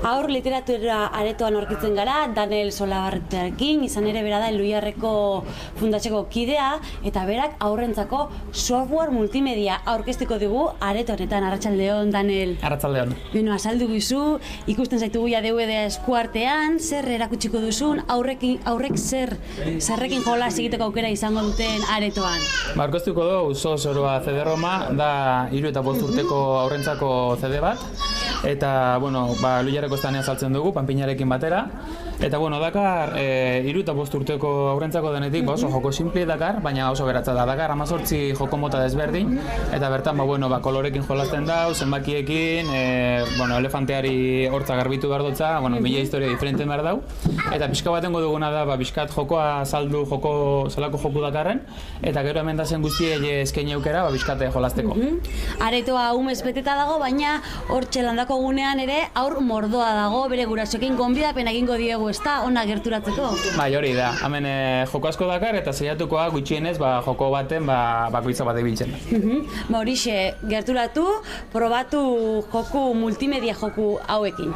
Aur literatura aretoan aurkitzen gara, Daniel Solabarretarekin, izan ere bera da Elluiarreko fundatzeko kidea, eta berak aurrentzako software multimedia aurkeztuko dugu areto honetan. Arratsaldeon, Daniel. Arratsaldeon. Beno, azaldu gizu, ikusten zaitugu ja DVD eskuartean, zer erakutsiko duzun, aurrek zerrekin jolas egiteko aukera izango duten aretoan. Aurkeztuko dugu Soroa CD-ROMa, da 3 eta 5 urteko aurrentzako CD bat, eta, Elluiarreko estanean saltzen dugu, panpinarekin batera, eta, dakar, 3 eta 5 urteko aurrentzako denetik, oso joko simple dakar, baina oso beratza da, dakar 18 joko mota desberdin, eta bertan, kolorekin jolasten dau, zenbakiekin, elefanteari hortza garbitu behar dutza, mila historia diferente behar dau, eta pixka batengo duguna da, pixkat jokoa saldu zelako joku dakarren, eta gero hemen da zen guztiei eskaini aukera, pixkate jolasteko. Aretoa umez beteta dago, baina hor txelandako gunean ere aur mordoa dago, bere gurasoekin gonbidapen egingo diegu, ezta, ona gerturatzeko? Bai, hori da, hemen joko asko dakar, eta zeiatukoa gutxienez joko baten bakoitza bat ibiltzen. Horixe, gerturatu, probatu joku multimedia joku hauekin.